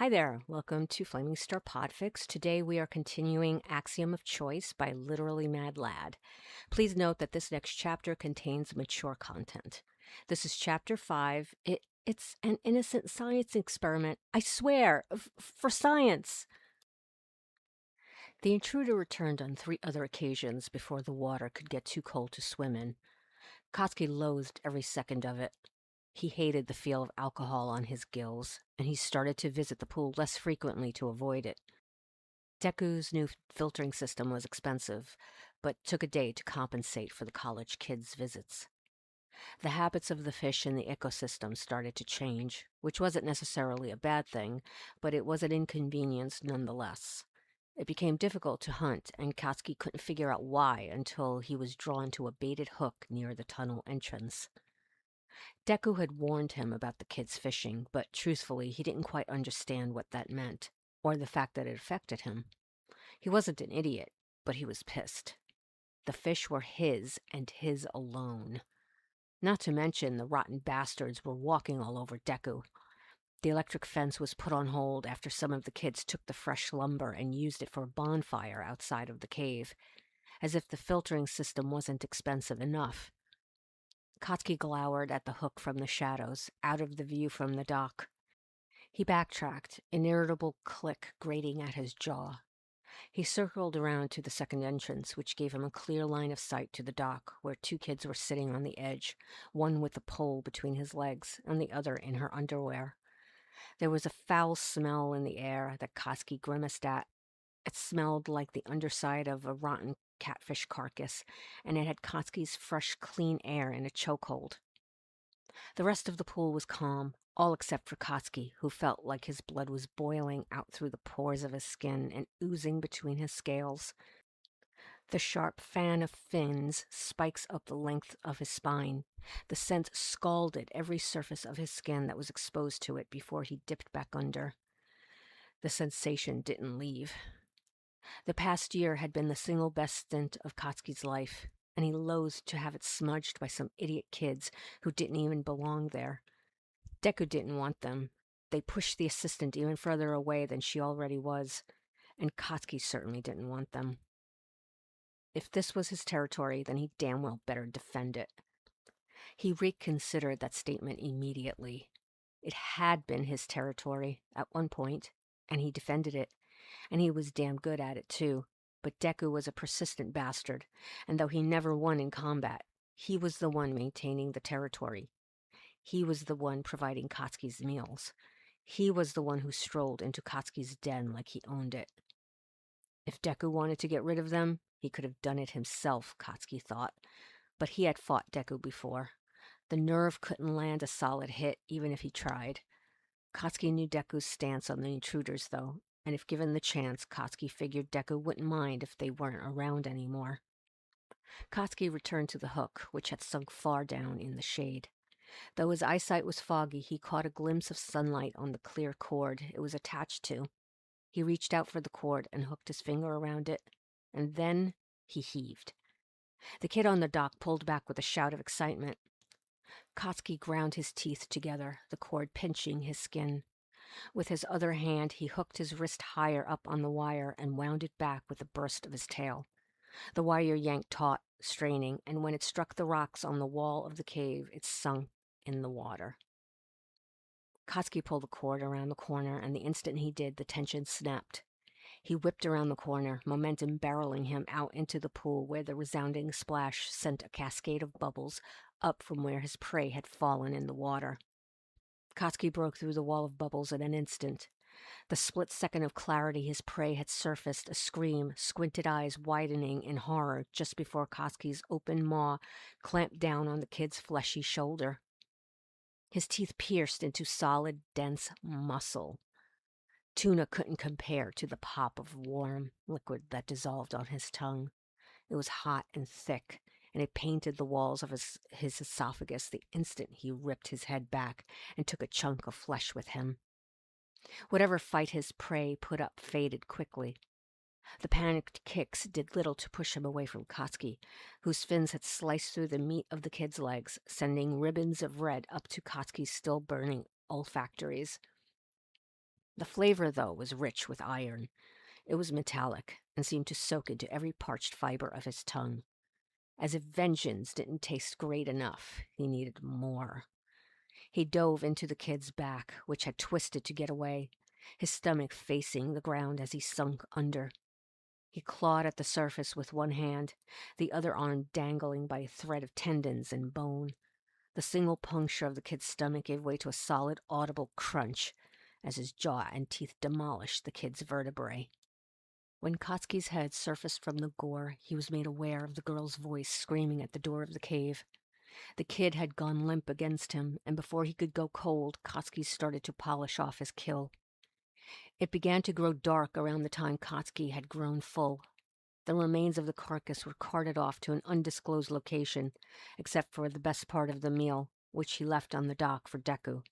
Hi there, welcome to Flaming Star Podfics. Today we are continuing Axiom of Choice by Literally Mad Lad. Please note that this next chapter contains mature content. This is chapter 5. It's an innocent science experiment. I swear, for science. The intruder returned on 3 other occasions before the water could get too cold to swim in. Kotsky loathed every second of it. He hated the feel of alcohol on his gills, and he started to visit the pool less frequently to avoid it. Deku's new filtering system was expensive, but took a day to compensate for the college kids' visits. The habits of the fish in the ecosystem started to change, which wasn't necessarily a bad thing, but it was an inconvenience nonetheless. It became difficult to hunt, and Katsuki couldn't figure out why until he was drawn to a baited hook near the tunnel entrance. Deku had warned him about the kids fishing, but truthfully, he didn't quite understand what that meant, or the fact that it affected him. He wasn't an idiot, but he was pissed. The fish were his and his alone. Not to mention the rotten bastards were walking all over Deku. The electric fence was put on hold after some of the kids took the fresh lumber and used it for a bonfire outside of the cave, as if the filtering system wasn't expensive enough. Katsuki glowered at the hook from the shadows, out of the view from the dock. He backtracked, an irritable click grating at his jaw. He circled around to the second entrance, which gave him a clear line of sight to the dock, where 2 kids were sitting on the edge, one with a pole between his legs and the other in her underwear. There was a foul smell in the air that Koski grimaced at. It smelled like the underside of a rotten catfish carcass, and it had Koski's fresh, clean air in a chokehold. The rest of the pool was calm, all except for Koski, who felt like his blood was boiling out through the pores of his skin and oozing between his scales. The sharp fan of fins spikes up the length of his spine. The scent scalded every surface of his skin that was exposed to it before he dipped back under. The sensation didn't leave. The past year had been the single best stint of Koski's life, and he loathed to have it smudged by some idiot kids who didn't even belong there. Deku didn't want them. They pushed the assistant even further away than she already was, and Kotsky certainly didn't want them. If this was his territory, then he damn well better defend it. He reconsidered that statement immediately. It had been his territory at one point, and he defended it, and he was damn good at it too. But Deku was a persistent bastard, and though he never won in combat, he was the one maintaining the territory. He was the one providing Kotsky's meals. He was the one who strolled into Kotsky's den like he owned it. If Deku wanted to get rid of them, he could have done it himself, Kotsky thought. But he had fought Deku before. The nerve couldn't land a solid hit, even if he tried. Kotsky knew Deku's stance on the intruders, though, and if given the chance, Kotsky figured Deku wouldn't mind if they weren't around anymore. Kotsky returned to the hook, which had sunk far down in the shade. Though his eyesight was foggy, he caught a glimpse of sunlight on the clear cord it was attached to. He reached out for the cord and hooked his finger around it, and then he heaved. The kid on the dock pulled back with a shout of excitement. Kotsky ground his teeth together, the cord pinching his skin. With his other hand, he hooked his wrist higher up on the wire and wound it back with a burst of his tail. The wire yanked taut, straining, and when it struck the rocks on the wall of the cave, it sunk in the water. Kotsky pulled the cord around the corner, and the instant he did, the tension snapped. He whipped around the corner, momentum barreling him out into the pool where the resounding splash sent a cascade of bubbles up from where his prey had fallen in the water. Kotsky broke through the wall of bubbles in an instant. The split second of clarity his prey had surfaced, a scream, squinted eyes widening in horror just before Kotsky's open maw clamped down on the kid's fleshy shoulder. His teeth pierced into solid, dense muscle. Tuna couldn't compare to the pop of warm liquid that dissolved on his tongue. It was hot and thick, and it painted the walls of his esophagus the instant he ripped his head back and took a chunk of flesh with him. Whatever fight his prey put up faded quickly. The panicked kicks did little to push him away from Kotsky, whose fins had sliced through the meat of the kid's legs, sending ribbons of red up to Kotsky's still burning olfactories. The flavor, though, was rich with iron. It was metallic and seemed to soak into every parched fiber of his tongue. As if vengeance didn't taste great enough, he needed more. He dove into the kid's back, which had twisted to get away, his stomach facing the ground as he sunk under. He clawed at the surface with one hand, the other arm dangling by a thread of tendons and bone. The single puncture of the kid's stomach gave way to a solid, audible crunch as his jaw and teeth demolished the kid's vertebrae. When Katsuki's head surfaced from the gore, he was made aware of the girl's voice screaming at the door of the cave. The kid had gone limp against him, and before he could go cold, Katsuki started to polish off his kill. It began to grow dark around the time Katsuki had grown full. The remains of the carcass were carted off to an undisclosed location, except for the best part of the meal, which he left on the dock for Deku.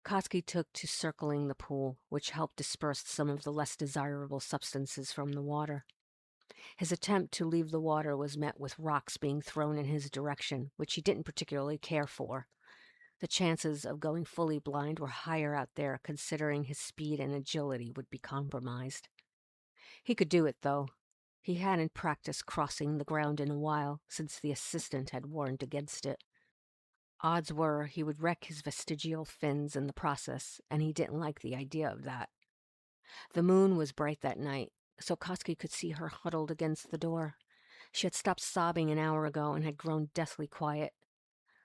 Katsuki took to circling the pool, which helped disperse some of the less desirable substances from the water. His attempt to leave the water was met with rocks being thrown in his direction, which he didn't particularly care for. The chances of going fully blind were higher out there, considering his speed and agility would be compromised. He could do it, though. He hadn't practiced crossing the ground in a while, since the assistant had warned against it. Odds were he would wreck his vestigial fins in the process, and he didn't like the idea of that. The moon was bright that night, so Katsuki could see her huddled against the door. She had stopped sobbing an hour ago and had grown deathly quiet.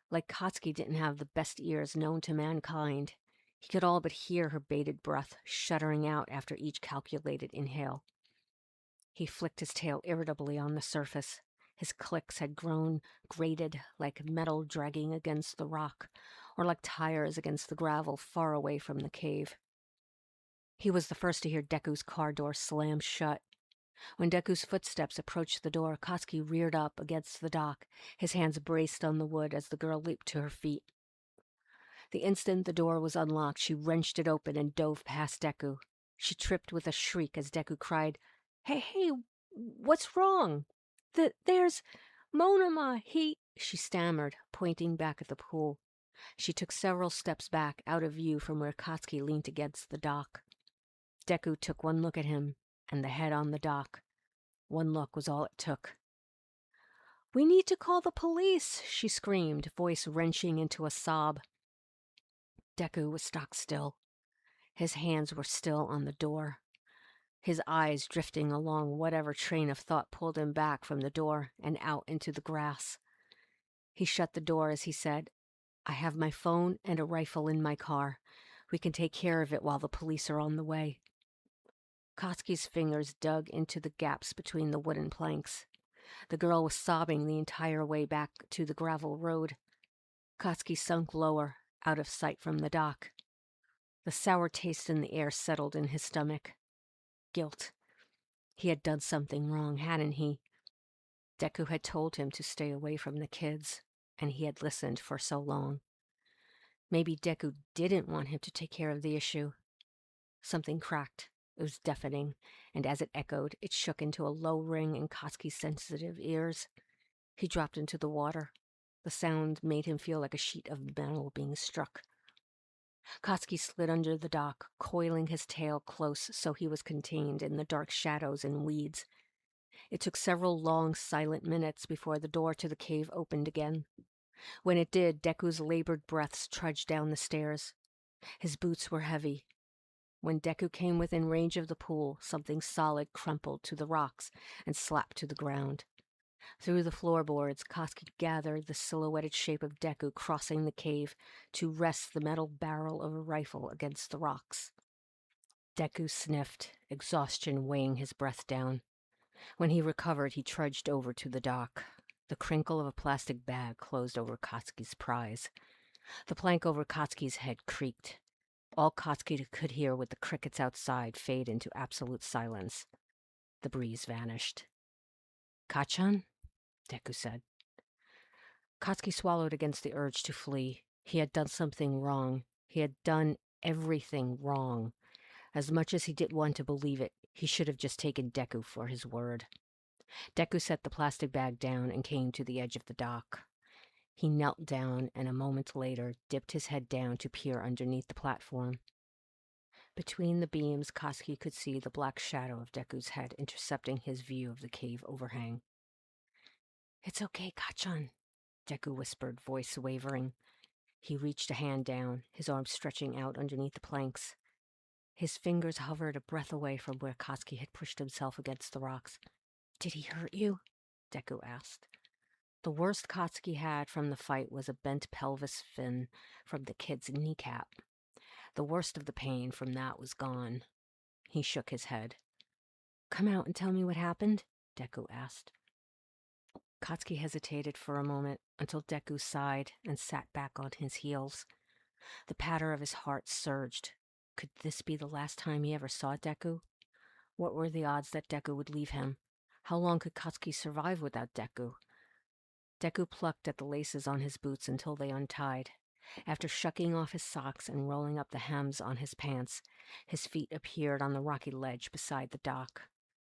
Like Katsuki didn't have the best ears known to mankind, he could all but hear her bated breath shuddering out after each calculated inhale. He flicked his tail irritably on the surface. His clicks had grown grated like metal dragging against the rock, or like tires against the gravel far away from the cave. He was the first to hear Deku's car door slam shut. When Deku's footsteps approached the door, Katsuki reared up against the dock, his hands braced on the wood as the girl leaped to her feet. The instant the door was unlocked, she wrenched it open and dove past Deku. She tripped with a shriek as Deku cried, Hey, what's wrong? There's Monoma, she stammered, pointing back at the pool. She took several steps back, out of view from where Katsuki leaned against the dock. Deku took one look at him, and the head on the dock. One look was all it took. We need to call the police, she screamed, voice wrenching into a sob. Deku was stock still. His hands were still on the door, his eyes drifting along whatever train of thought pulled him back from the door and out into the grass. He shut the door as he said, I have my phone and a rifle in my car. We can take care of it while the police are on the way. Katsuki's fingers dug into the gaps between the wooden planks. The girl was sobbing the entire way back to the gravel road. Katsuki sunk lower, out of sight from the dock. The sour taste in the air settled in his stomach. Guilt. He had done something wrong, hadn't he? Deku had told him to stay away from the kids, and he had listened for so long. Maybe Deku didn't want him to take care of the issue. Something cracked. It was deafening, and as it echoed, it shook into a low ring in Katsuki's sensitive ears. He dropped into the water. The sound made him feel like a sheet of metal being struck. Katsuki slid under the dock, coiling his tail close so he was contained in the dark shadows and weeds. It took several long, silent minutes before the door to the cave opened again. When it did, Deku's labored breaths trudged down the stairs. His boots were heavy. When Deku came within range of the pool, something solid crumpled to the rocks and slapped to the ground. Through the floorboards, Katsuki gathered the silhouetted shape of Deku crossing the cave to rest the metal barrel of a rifle against the rocks. Deku sniffed, exhaustion weighing his breath down. When he recovered, he trudged over to the dock. The crinkle of a plastic bag closed over Katsuki's prize. The plank over Katsuki's head creaked. All Katsuki could hear with the crickets outside fade into absolute silence. The breeze vanished. Kachan? Deku said. Katsuki swallowed against the urge to flee. He had done something wrong. He had done everything wrong. As much as he didn't want to believe it, he should have just taken Deku for his word. Deku set the plastic bag down and came to the edge of the dock. He knelt down and a moment later dipped his head down to peer underneath the platform. Between the beams, Koski could see the black shadow of Deku's head intercepting his view of the cave overhang. "It's okay, Kachan," Deku whispered, voice wavering. He reached a hand down, his arms stretching out underneath the planks. His fingers hovered a breath away from where Koski had pushed himself against the rocks. "Did he hurt you?" Deku asked. The worst Koski had from the fight was a bent pelvis fin from the kid's kneecap. The worst of the pain from that was gone. He shook his head. "Come out and tell me what happened?" Deku asked. Koski hesitated for a moment until Deku sighed and sat back on his heels. The patter of his heart surged. Could this be the last time he ever saw Deku? What were the odds that Deku would leave him? How long could Koski survive without Deku? Deku plucked at the laces on his boots until they untied. After shucking off his socks and rolling up the hems on his pants, his feet appeared on the rocky ledge beside the dock.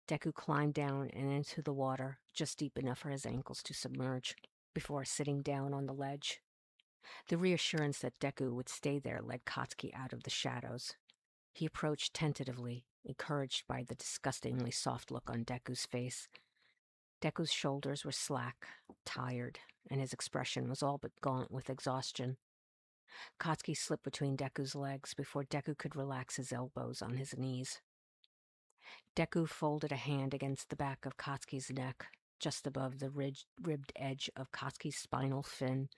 Deku climbed down and into the water, just deep enough for his ankles to submerge, before sitting down on the ledge. The reassurance that Deku would stay there led Koski out of the shadows. He approached tentatively, encouraged by the disgustingly soft look on Deku's face. Deku's shoulders were slack, tired, and his expression was all but gaunt with exhaustion. Koski slipped between Deku's legs before Deku could relax his elbows on his knees. Deku folded a hand against the back of Koski's neck, just above the ribbed edge of Koski's spinal fin,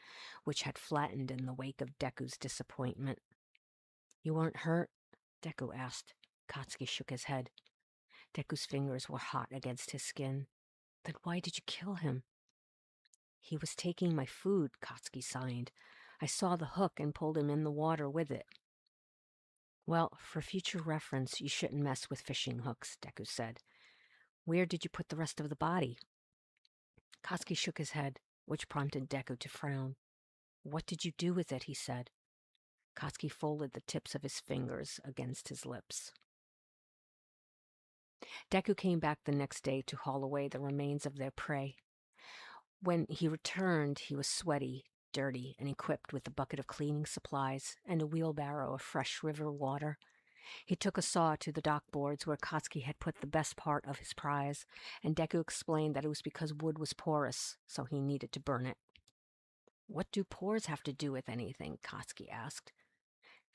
which had flattened in the wake of Deku's disappointment. "You weren't hurt?" Deku asked. Koski shook his head. Deku's fingers were hot against his skin. "Then why did you kill him?" "He was taking my food," Koski sighed. "I saw the hook and pulled him in the water with it." "Well, for future reference, you shouldn't mess with fishing hooks," Deku said. "Where did you put the rest of the body?" Koski shook his head, which prompted Deku to frown. "What did you do with it?" he said. Koski folded the tips of his fingers against his lips. Deku came back the next day to haul away the remains of their prey. When he returned, he was sweaty, dirty, and equipped with a bucket of cleaning supplies and a wheelbarrow of fresh river water. He took a saw to the dock boards where Koski had put the best part of his prize, and Deku explained that it was because wood was porous, so he needed to burn it. "What do pores have to do with anything?" Koski asked.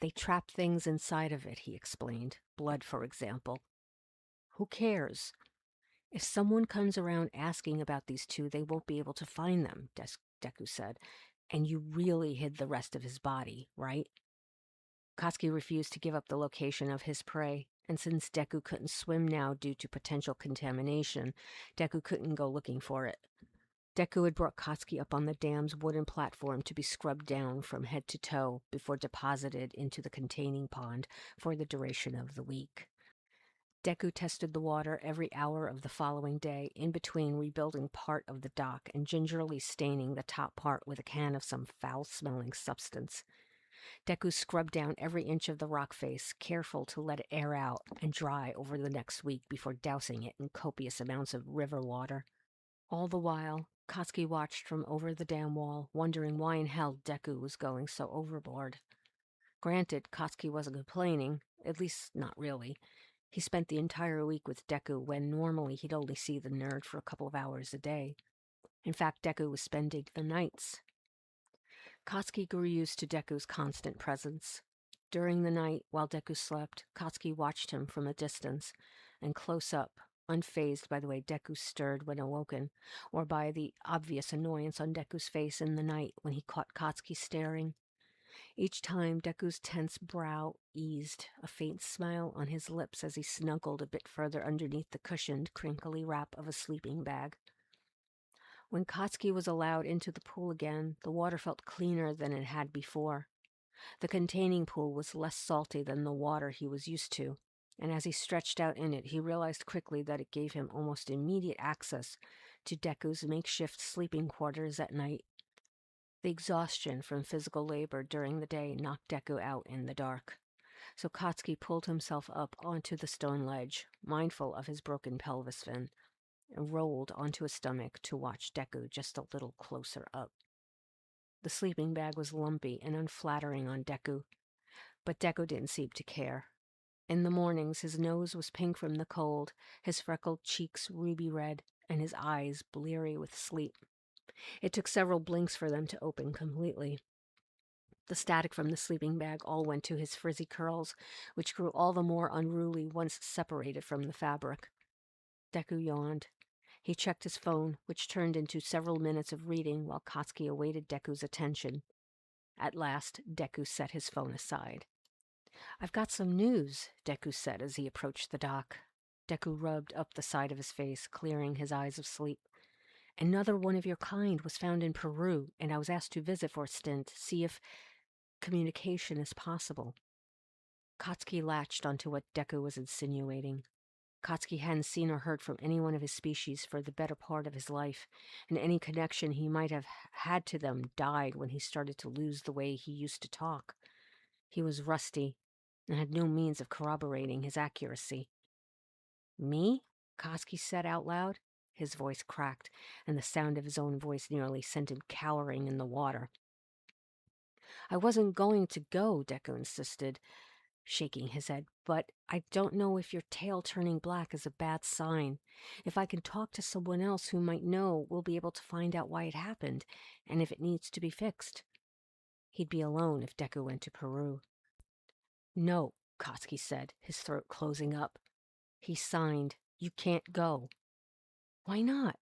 "They trap things inside of it," he explained. "Blood, for example." "Who cares? If someone comes around asking about these two, they won't be able to find them," Deku said. "And you really hid the rest of his body, right?" Koski refused to give up the location of his prey, and since Deku couldn't swim now due to potential contamination, Deku couldn't go looking for it. Deku had brought Koski up on the dam's wooden platform to be scrubbed down from head to toe before deposited into the containing pond for the duration of the week. Deku tested the water every hour of the following day, in between rebuilding part of the dock and gingerly staining the top part with a can of some foul-smelling substance. Deku scrubbed down every inch of the rock face, careful to let it air out and dry over the next week before dousing it in copious amounts of river water. All the while, Koski watched from over the dam wall, wondering why in hell Deku was going so overboard. Granted, Koski wasn't complaining, at least not really. He spent the entire week with Deku when normally he'd only see the nerd for a couple of hours a day. In fact, Deku was spending the nights. Koski grew used to Deku's constant presence. During the night, while Deku slept, Koski watched him from a distance, and close up, unfazed by the way Deku stirred when awoken, or by the obvious annoyance on Deku's face in the night when he caught Koski staring. Each time, Deku's tense brow eased, a faint smile on his lips as he snuggled a bit further underneath the cushioned, crinkly wrap of a sleeping bag. When Koski was allowed into the pool again, the water felt cleaner than it had before. The containing pool was less salty than the water he was used to, and as he stretched out in it, he realized quickly that it gave him almost immediate access to Deku's makeshift sleeping quarters at night. The exhaustion from physical labor during the day knocked Deku out in the dark, so Koski pulled himself up onto the stone ledge, mindful of his broken pelvis fin, and rolled onto his stomach to watch Deku just a little closer up. The sleeping bag was lumpy and unflattering on Deku, but Deku didn't seem to care. In the mornings, his nose was pink from the cold, his freckled cheeks ruby red, and his eyes bleary with sleep. It took several blinks for them to open completely. The static from the sleeping bag all went to his frizzy curls, which grew all the more unruly once separated from the fabric. Deku yawned. He checked his phone, which turned into several minutes of reading while Katsuki awaited Deku's attention. At last, Deku set his phone aside. "I've got some news," Deku said as he approached the dock. Deku rubbed up the side of his face, clearing his eyes of sleep. "Another one of your kind was found in Peru, and I was asked to visit for a stint, see if communication is possible." Katsuki latched onto what Deku was insinuating. Katsuki hadn't seen or heard from anyone of his species for the better part of his life, and any connection he might have had to them died when he started to lose the way he used to talk. He was rusty and had no means of corroborating his accuracy. "Me?" Katsuki said out loud. His voice cracked, and the sound of his own voice nearly sent him cowering in the water. "I wasn't going to go," Deku insisted, shaking his head, "but I don't know if your tail turning black is a bad sign. If I can talk to someone else who might know, we'll be able to find out why it happened, and if it needs to be fixed." He'd be alone if Deku went to Peru. "No," Katsuki said, his throat closing up. He signed. "You can't go." "Why not?"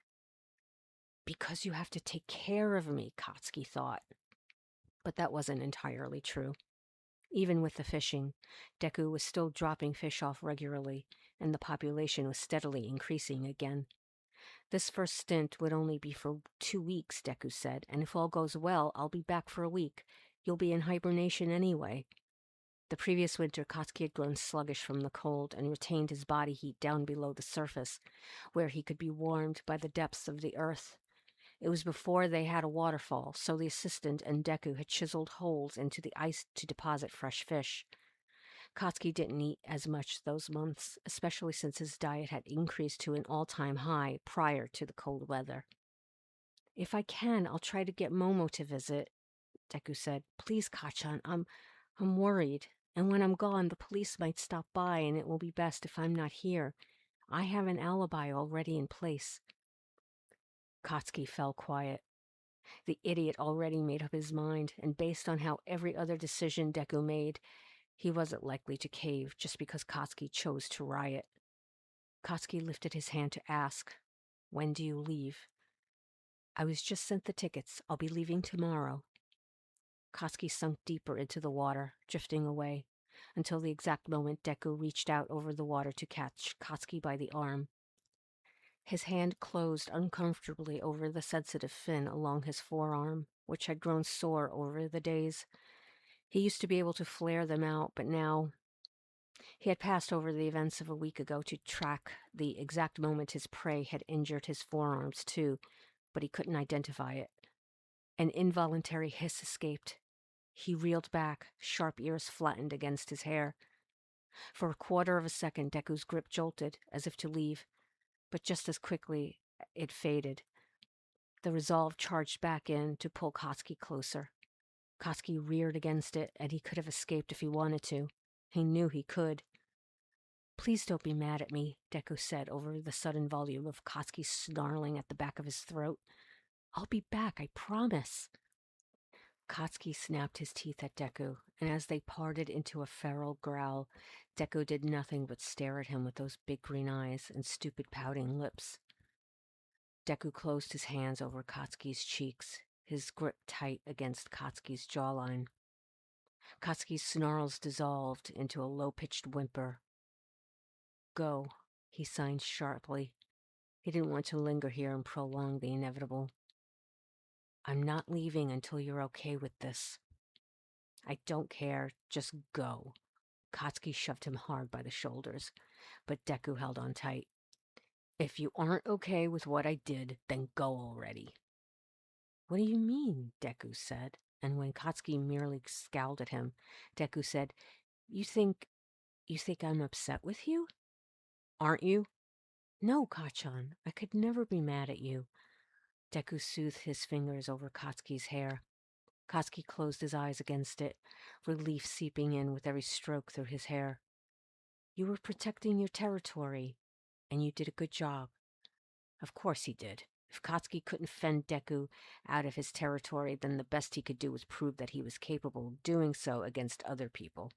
"Because you have to take care of me," Katsuki thought. But that wasn't entirely true. Even with the fishing, Deku was still dropping fish off regularly, and the population was steadily increasing again. "This first stint would only be for 2 weeks," Deku said, "and if all goes well, I'll be back for a week. You'll be in hibernation anyway." The previous winter, Katsuki had grown sluggish from the cold and retained his body heat down below the surface, where he could be warmed by the depths of the earth. It was before they had a waterfall, so the assistant and Deku had chiseled holes into the ice to deposit fresh fish. Katsuki didn't eat as much those months, especially since his diet had increased to an all-time high prior to the cold weather. "If I can, I'll try to get Momo to visit," Deku said. "Please, Kachan, I'm worried. And when I'm gone, the police might stop by, and it will be best if I'm not here. I have an alibi already in place." Katsuki fell quiet. The idiot already made up his mind, and based on how every other decision Deku made, he wasn't likely to cave just because Katsuki chose to riot. Katsuki lifted his hand to ask, "When do you leave?" "I was just sent the tickets. I'll be leaving tomorrow." Katsuki sunk deeper into the water, drifting away, until the exact moment Deku reached out over the water to catch Katsuki by the arm. His hand closed uncomfortably over the sensitive fin along his forearm, which had grown sore over the days. He used to be able to flare them out, but now he had passed over the events of a week ago to track the exact moment his prey had injured his forearms too, but he couldn't identify it. An involuntary hiss escaped. He reeled back, sharp ears flattened against his hair. For a quarter of a second, Deku's grip jolted, as if to leave, but just as quickly it faded. The resolve charged back in to pull Katsuki closer. Katsuki reared against it, and he could have escaped if he wanted to. He knew he could. "Please don't be mad at me," Deku said over the sudden volume of Katsuki snarling at the back of his throat. "I'll be back, I promise." Katsuki snapped his teeth at Deku, and as they parted into a feral growl, Deku did nothing but stare at him with those big green eyes and stupid pouting lips. Deku closed his hands over Katsuki's cheeks, his grip tight against Katsuki's jawline. Katsuki's snarls dissolved into a low-pitched whimper. "Go," he signed sharply. He didn't want to linger here and prolong the inevitable. "I'm not leaving until you're okay with this." "I don't care. Just go." Katsuki shoved him hard by the shoulders, but Deku held on tight. "If you aren't okay with what I did, then go already." "What do you mean?" Deku said, and when Katsuki merely scowled at him, Deku said, You think I'm upset with you?" "Aren't you?" "No, Kachan, I could never be mad at you." Deku soothed his fingers over Katsuki's hair. Katsuki closed his eyes against it, relief seeping in with every stroke through his hair. You were protecting your territory, and you did a good job. Of course he did. If Katsuki couldn't fend Deku out of his territory, then the best he could do was prove that he was capable of doing so against other people.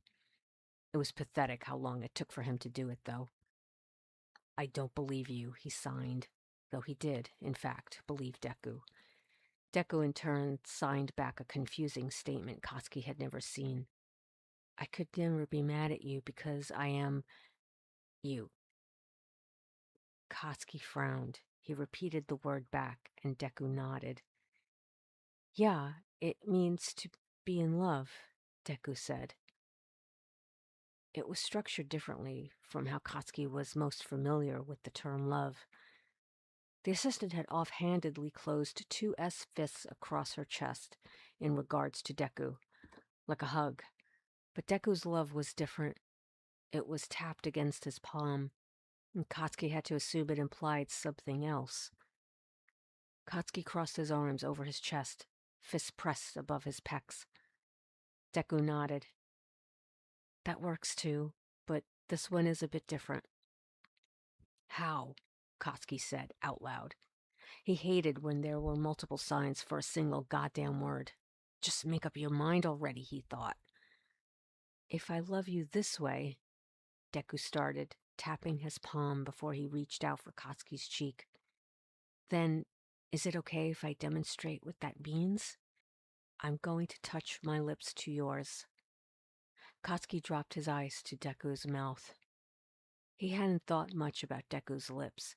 It was pathetic how long it took for him to do it, though. I don't believe you, he signed, though he did, in fact, believe Deku. Deku, in turn, signed back a confusing statement Katsuki had never seen. I could never be mad at you because I am you. Katsuki frowned. He repeated the word back, and Deku nodded. Yeah, it means to be in love, Deku said. It was structured differently from how Katsuki was most familiar with the term love. The assistant had offhandedly closed two S fists across her chest in regards to Deku, like a hug. But Deku's love was different. It was tapped against his palm, and Katsuki had to assume it implied something else. Katsuki crossed his arms over his chest, fists pressed above his pecs. Deku nodded. That works too, but this one is a bit different. How? Katsuki said out loud. He hated when there were multiple signs for a single goddamn word. Just make up your mind already, he thought. If I love you this way, Deku started, tapping his palm before he reached out for Katsuki's cheek. Then, is it okay if I demonstrate what that means? I'm going to touch my lips to yours. Katsuki dropped his eyes to Deku's mouth. He hadn't thought much about Deku's lips.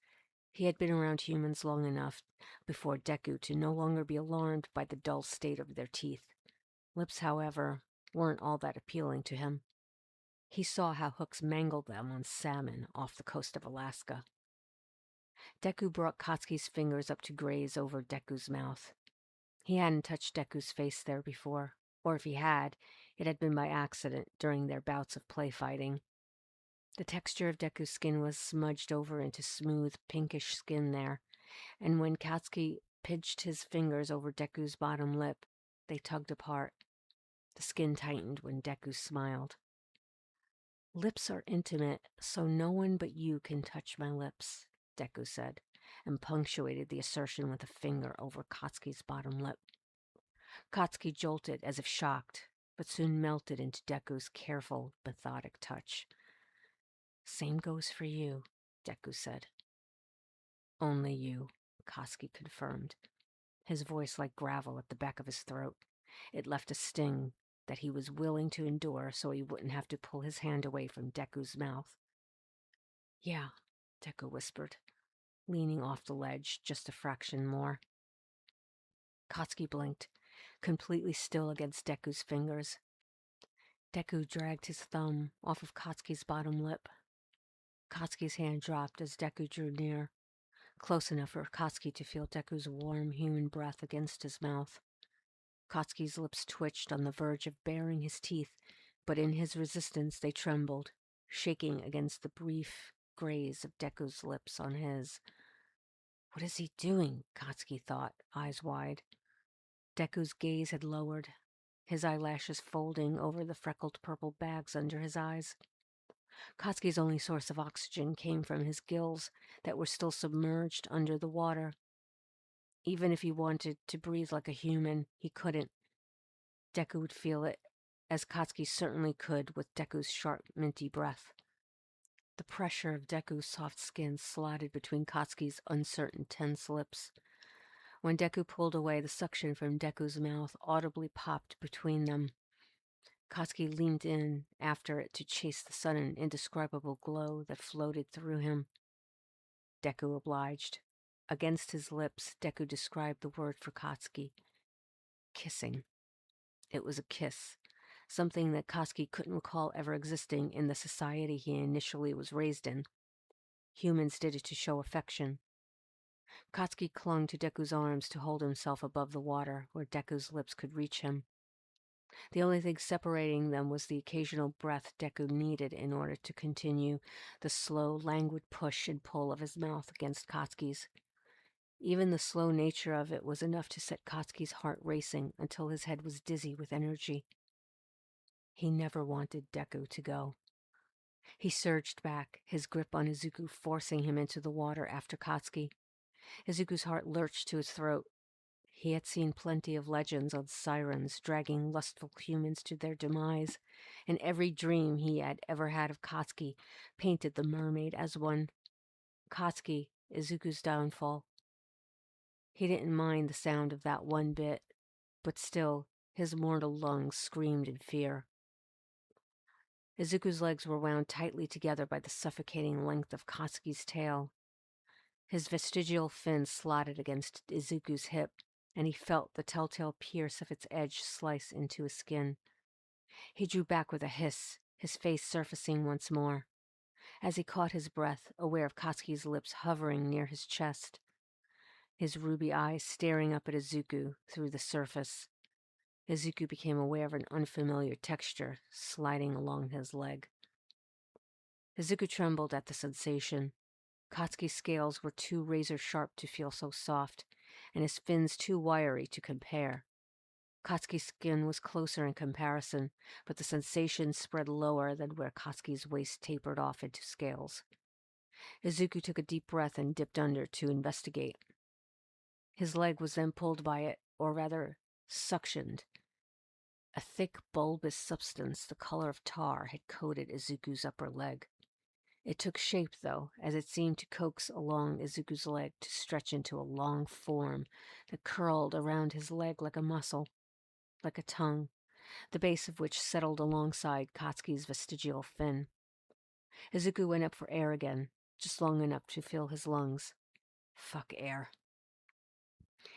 He had been around humans long enough before Deku to no longer be alarmed by the dull state of their teeth. Lips, however, weren't all that appealing to him. He saw how hooks mangled them on salmon off the coast of Alaska. Deku brought Katsuki's fingers up to graze over Deku's mouth. He hadn't touched Deku's face there before, or if he had, it had been by accident during their bouts of play fighting. The texture of Deku's skin was smudged over into smooth, pinkish skin there, and when Katsuki pinched his fingers over Deku's bottom lip, they tugged apart. The skin tightened when Deku smiled. Lips are intimate, so no one but you can touch my lips, Deku said, and punctuated the assertion with a finger over Katsuki's bottom lip. Katsuki jolted as if shocked, but soon melted into Deku's careful, methodic touch. Same goes for you, Deku said. Only you, Katsuki confirmed, his voice like gravel at the back of his throat. It left a sting that he was willing to endure so he wouldn't have to pull his hand away from Deku's mouth. Yeah, Deku whispered, leaning off the ledge just a fraction more. Katsuki blinked, completely still against Deku's fingers. Deku dragged his thumb off of Katsuki's bottom lip. Katsuki's hand dropped as Deku drew near, close enough for Katsuki to feel Deku's warm human breath against his mouth. Katsuki's lips twitched on the verge of baring his teeth, but in his resistance they trembled, shaking against the brief graze of Deku's lips on his. What is he doing? Katsuki thought, eyes wide. Deku's gaze had lowered, his eyelashes folding over the freckled purple bags under his eyes. Katsuki's only source of oxygen came from his gills that were still submerged under the water. Even if he wanted to breathe like a human, he couldn't. Deku would feel it, as Katsuki certainly could with Deku's sharp, minty breath. The pressure of Deku's soft skin slotted between Katsuki's uncertain, tense lips. When Deku pulled away, the suction from Deku's mouth audibly popped between them. Katsuki leaned in after it to chase the sudden, indescribable glow that floated through him. Deku obliged. Against his lips, Deku described the word for Katsuki. Kissing. It was a kiss, something that Katsuki couldn't recall ever existing in the society he initially was raised in. Humans did it to show affection. Katsuki clung to Deku's arms to hold himself above the water, where Deku's lips could reach him. The only thing separating them was the occasional breath Deku needed in order to continue the slow, languid push and pull of his mouth against Katsuki's. Even the slow nature of it was enough to set Katsuki's heart racing until his head was dizzy with energy. He never wanted Deku to go. He surged back, his grip on Izuku forcing him into the water after Katsuki. Izuku's heart lurched to his throat. He had seen plenty of legends on sirens dragging lustful humans to their demise, and every dream he had ever had of Katsuki painted the mermaid as one. Katsuki, Izuku's downfall. He didn't mind the sound of that one bit, but still, his mortal lungs screamed in fear. Izuku's legs were wound tightly together by the suffocating length of Katsuki's tail. His vestigial fin slotted against Izuku's hip, and he felt the telltale pierce of its edge slice into his skin. He drew back with a hiss, his face surfacing once more. As he caught his breath, aware of Katsuki's lips hovering near his chest, his ruby eyes staring up at Izuku through the surface, Izuku became aware of an unfamiliar texture sliding along his leg. Izuku trembled at the sensation. Katsuki's scales were too razor-sharp to feel so soft, and his fins too wiry to compare. Katsuki's skin was closer in comparison, but the sensation spread lower than where Katsuki's waist tapered off into scales. Izuku took a deep breath and dipped under to investigate. His leg was then pulled by it, or rather, suctioned. A thick, bulbous substance the color of tar had coated Izuku's upper leg. It took shape, though, as it seemed to coax along Izuku's leg to stretch into a long form that curled around his leg like a muscle, like a tongue, the base of which settled alongside Katsuki's vestigial fin. Izuku went up for air again, just long enough to fill his lungs. Fuck air.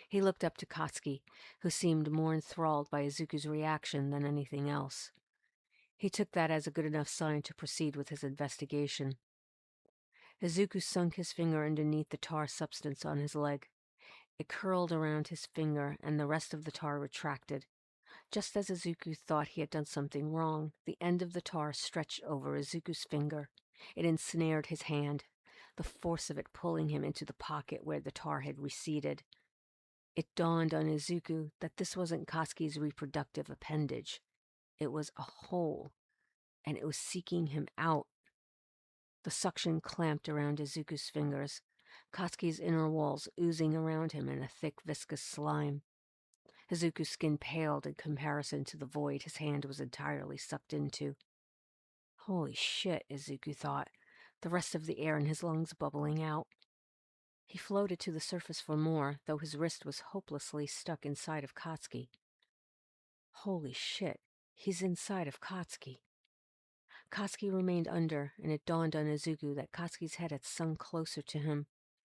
He looked up to Katsuki, who seemed more enthralled by Izuku's reaction than anything else. He took that as a good enough sign to proceed with his investigation. Izuku sunk his finger underneath the tar substance on his leg. It curled around his finger, and the rest of the tar retracted. Just as Izuku thought he had done something wrong, the end of the tar stretched over Izuku's finger. It ensnared his hand, the force of it pulling him into the pocket where the tar had receded. It dawned on Izuku that this wasn't Katsuki's reproductive appendage. It was a hole, and it was seeking him out. The suction clamped around Izuku's fingers, Katsuki's inner walls oozing around him in a thick, viscous slime. Izuku's skin paled in comparison to the void his hand was entirely sucked into. Holy shit, Izuku thought, the rest of the air in his lungs bubbling out. He floated to the surface for more, though his wrist was hopelessly stuck inside of Katsuki. Holy shit, he's inside of Katsuki. Katsuki remained under, and it dawned on Izuku that Katsuki's head had sunk closer to him,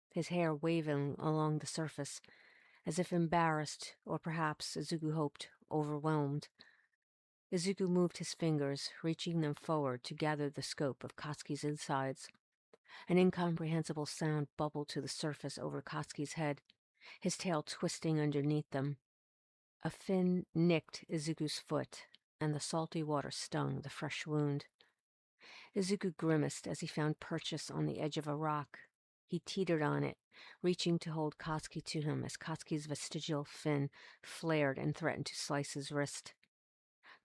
his hair waving along the surface, as if embarrassed, or perhaps, Izuku hoped, overwhelmed. Izuku moved his fingers, reaching them forward to gather the scope of Katsuki's insides. An incomprehensible sound bubbled to the surface over Katsuki's head, his tail twisting underneath them. A fin nicked Izuku's foot, and the salty water stung the fresh wound. Izuku grimaced as he found purchase on the edge of a rock. He teetered on it, reaching to hold Katsuki to him as Katsuki's vestigial fin flared and threatened to slice his wrist.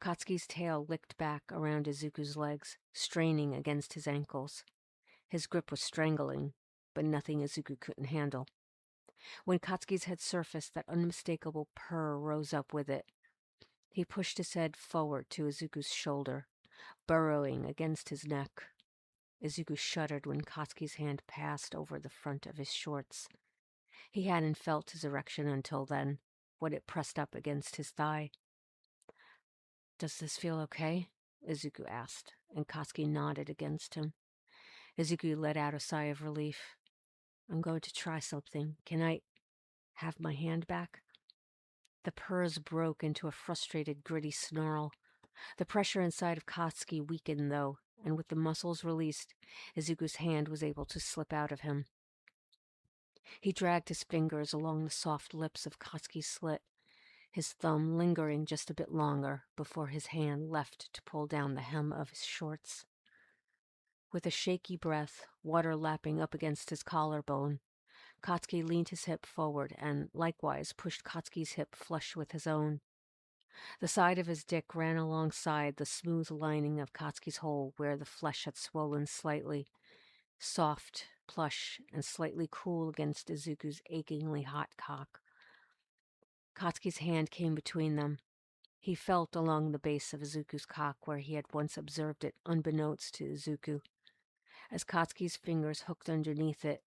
Katsuki's tail licked back around Izuku's legs, straining against his ankles. His grip was strangling, but nothing Izuku couldn't handle. When Katsuki's head surfaced, that unmistakable purr rose up with it. He pushed his head forward to Izuku's shoulder, burrowing against his neck. Izuku shuddered when Katsuki's hand passed over the front of his shorts. He hadn't felt his erection until then, when it pressed up against his thigh. "Does this feel okay?" Izuku asked, and Katsuki nodded against him. Izuku let out a sigh of relief. "I'm going to try something. Can I have my hand back?" The purrs broke into a frustrated, gritty snarl. The pressure inside of Katsuki weakened, though, and with the muscles released, Izuku's hand was able to slip out of him. He dragged his fingers along the soft lips of Katsuki's slit, his thumb lingering just a bit longer before his hand left to pull down the hem of his shorts. With a shaky breath, water lapping up against his collarbone, Katsuki leaned his hip forward and likewise pushed Katsuki's hip flush with his own. The side of his dick ran alongside the smooth lining of Katsuki's hole where the flesh had swollen slightly, soft, plush, and slightly cool against Izuku's achingly hot cock. Katsuki's hand came between them. He felt along the base of Izuku's cock where he had once observed it unbeknownst to Izuku. As Katsuki's fingers hooked underneath it,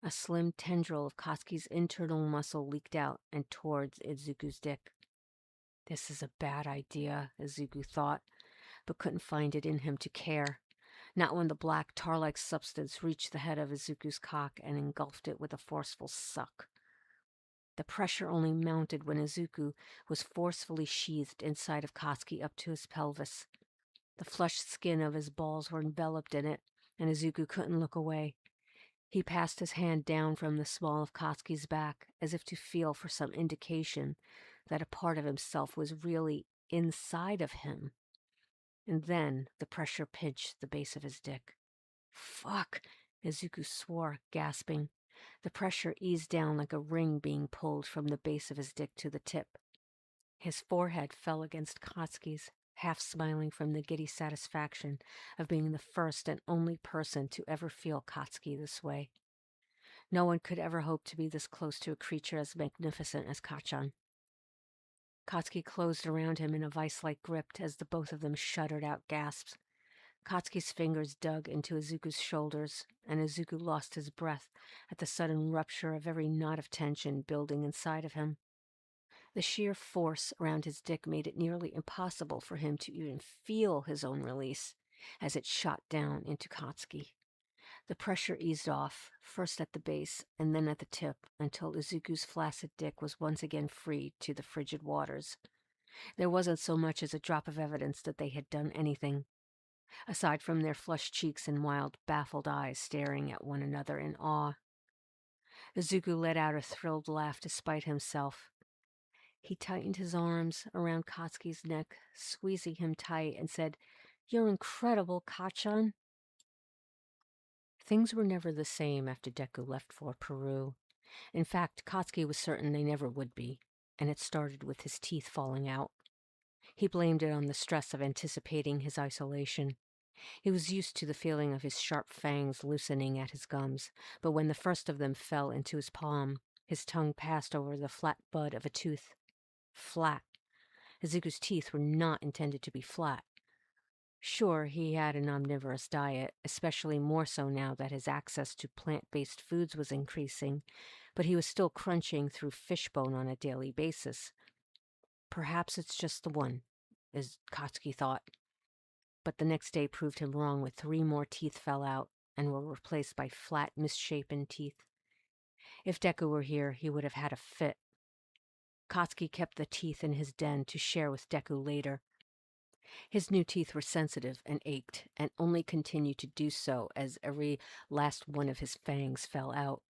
a slim tendril of Katsuki's internal muscle leaked out and towards Izuku's dick. This is a bad idea, Izuku thought, but couldn't find it in him to care. Not when the black tar-like substance reached the head of Izuku's cock and engulfed it with a forceful suck. The pressure only mounted when Izuku was forcefully sheathed inside of Katsuki up to his pelvis. The flushed skin of his balls were enveloped in it, and Izuku couldn't look away. He passed his hand down from the small of Katsuki's back, as if to feel for some indication that a part of himself was really inside of him. And then the pressure pinched the base of his dick. Fuck, Izuku swore, gasping. The pressure eased down like a ring being pulled from the base of his dick to the tip. His forehead fell against Katsuki's, half smiling from the giddy satisfaction of being the first and only person to ever feel Katsuki this way. No one could ever hope to be this close to a creature as magnificent as Kachan. Katsuki closed around him in a vice-like grip as the both of them shuddered out gasps. Katsuki's fingers dug into Izuku's shoulders, and Izuku lost his breath at the sudden rupture of every knot of tension building inside of him. The sheer force around his dick made it nearly impossible for him to even feel his own release as it shot down into Katsuki. The pressure eased off, first at the base and then at the tip, until Izuku's flaccid dick was once again free to the frigid waters. There wasn't so much as a drop of evidence that they had done anything, aside from their flushed cheeks and wild, baffled eyes staring at one another in awe. Izuku let out a thrilled laugh to spite himself. He tightened his arms around Katsuki's neck, squeezing him tight, and said, "You're incredible, Kachan." Things were never the same after Deku left for Peru. In fact, Katsuki was certain they never would be, and it started with his teeth falling out. He blamed it on the stress of anticipating his isolation. He was used to the feeling of his sharp fangs loosening at his gums, but when the first of them fell into his palm, his tongue passed over the flat bud of a tooth. Flat. Izuku's teeth were not intended to be flat. Sure, he had an omnivorous diet, especially more so now that his access to plant-based foods was increasing, but he was still crunching through fish bone on a daily basis. Perhaps it's just the one, as Katsuki thought. But the next day proved him wrong, with 3 more teeth fell out and were replaced by flat, misshapen teeth. If Deku were here, he would have had a fit. Katsuki kept the teeth in his den to share with Deku later. His new teeth were sensitive and ached, and only continued to do so as every last one of his fangs fell out.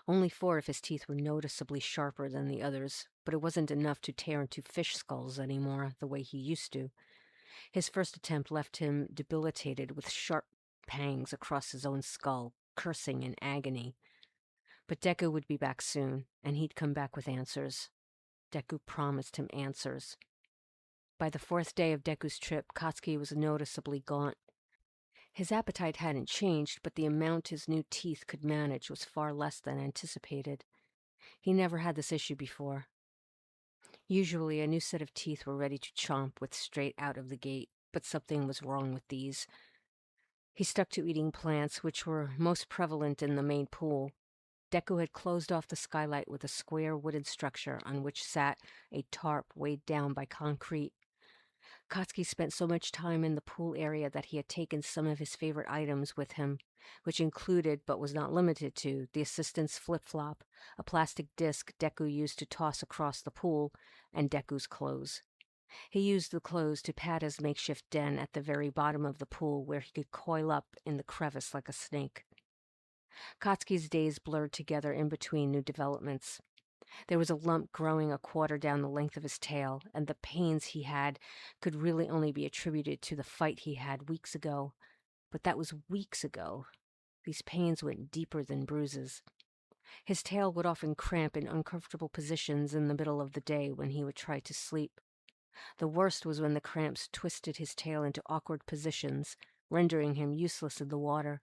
Only 4 of his teeth were noticeably sharper than the others, but it wasn't enough to tear into fish skulls anymore the way he used to. His first attempt left him debilitated with sharp pangs across his own skull, cursing in agony. But Deku would be back soon, and he'd come back with answers. Deku promised him answers. By the 4th day of Deku's trip, Katsuki was noticeably gaunt. His appetite hadn't changed, but the amount his new teeth could manage was far less than anticipated. He never had this issue before. Usually, a new set of teeth were ready to chomp with straight out of the gate, but something was wrong with these. He stuck to eating plants, which were most prevalent in the main pool. Deku had closed off the skylight with a square wooden structure on which sat a tarp weighed down by concrete. Katsuki spent so much time in the pool area that he had taken some of his favorite items with him, which included, but was not limited to, the assistant's flip-flop, a plastic disc Deku used to toss across the pool, and Deku's clothes. He used the clothes to pad his makeshift den at the very bottom of the pool, where he could coil up in the crevice like a snake. Katsuki's days blurred together in between new developments. There was a lump growing a quarter down the length of his tail, and the pains he had could really only be attributed to the fight he had weeks ago. But that was weeks ago. These pains went deeper than bruises. His tail would often cramp in uncomfortable positions in the middle of the day when he would try to sleep. The worst was when the cramps twisted his tail into awkward positions, rendering him useless in the water.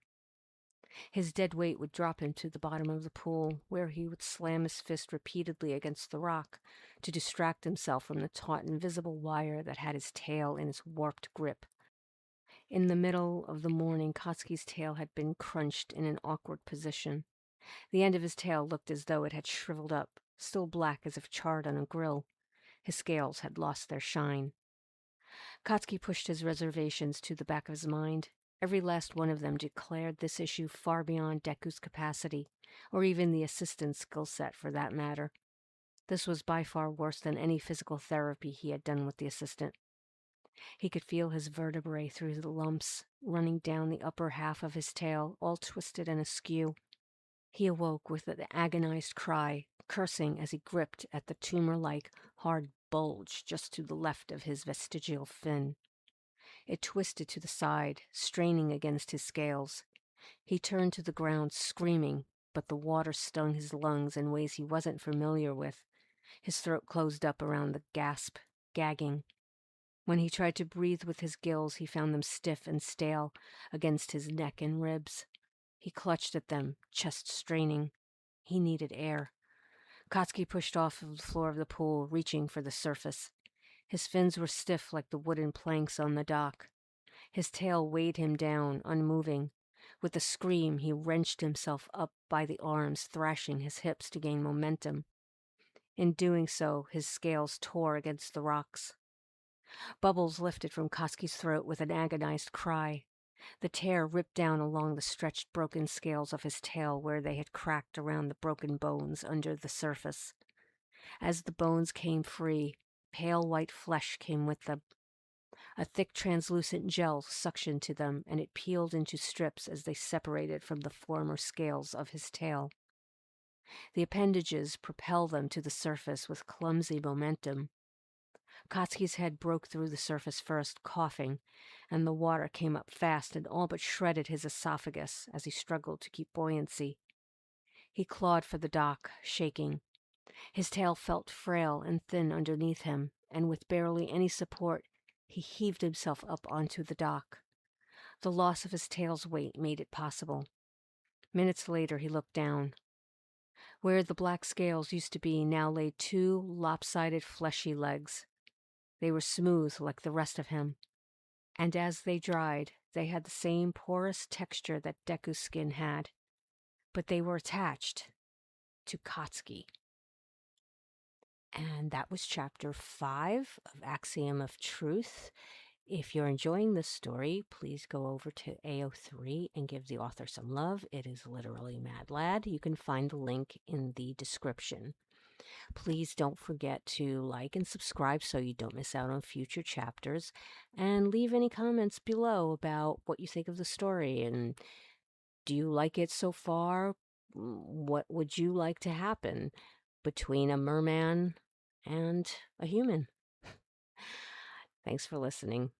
His dead weight would drop him to the bottom of the pool, where he would slam his fist repeatedly against the rock to distract himself from the taut invisible wire that had his tail in its warped grip. In the middle of the morning, Katsuki's tail had been crunched in an awkward position. The end of his tail looked as though it had shriveled up, still black as if charred on a grill. His scales had lost their shine. Katsuki pushed his reservations to the back of his mind. Every last one of them declared this issue far beyond Deku's capacity, or even the assistant's skill set for that matter. This was by far worse than any physical therapy he had done with the assistant. He could feel his vertebrae through the lumps running down the upper half of his tail, all twisted and askew. He awoke with an agonized cry, cursing as he gripped at the tumor-like, hard bulge just to the left of his vestigial fin. It twisted to the side, straining against his scales. He turned to the ground, screaming, but the water stung his lungs in ways he wasn't familiar with. His throat closed up around the gasp, gagging. When he tried to breathe with his gills, he found them stiff and stale against his neck and ribs. He clutched at them, chest straining. He needed air. Katsuki pushed off of the floor of the pool, reaching for the surface. His fins were stiff like the wooden planks on the dock. His tail weighed him down, unmoving. With a scream, he wrenched himself up by the arms, thrashing his hips to gain momentum. In doing so, his scales tore against the rocks. Bubbles lifted from Katsuki's throat with an agonized cry. The tear ripped down along the stretched broken scales of his tail where they had cracked around the broken bones under the surface. As the bones came free, pale white flesh came with them. A thick translucent gel suctioned to them, and it peeled into strips as they separated from the former scales of his tail. The appendages propelled them to the surface with clumsy momentum. Katsuki's head broke through the surface first, coughing, and the water came up fast and all but shredded his esophagus as he struggled to keep buoyancy. He clawed for the dock, shaking. His tail felt frail and thin underneath him, and with barely any support, he heaved himself up onto the dock. The loss of his tail's weight made it possible. Minutes later, he looked down. Where the black scales used to be now lay two lopsided, fleshy legs. They were smooth like the rest of him, and as they dried, they had the same porous texture that Deku's skin had. But they were attached to Katsuki. And that was chapter 5 of Axiom of Truth. If you're enjoying this story, please go over to AO3 and give the author some love. It is literally mad lad. You can find the link in the description. Please don't forget to like and subscribe so you don't miss out on future chapters, and leave any comments below about what you think of the story and do you like it so far? What would you like to happen between a merman and a human? Thanks for listening.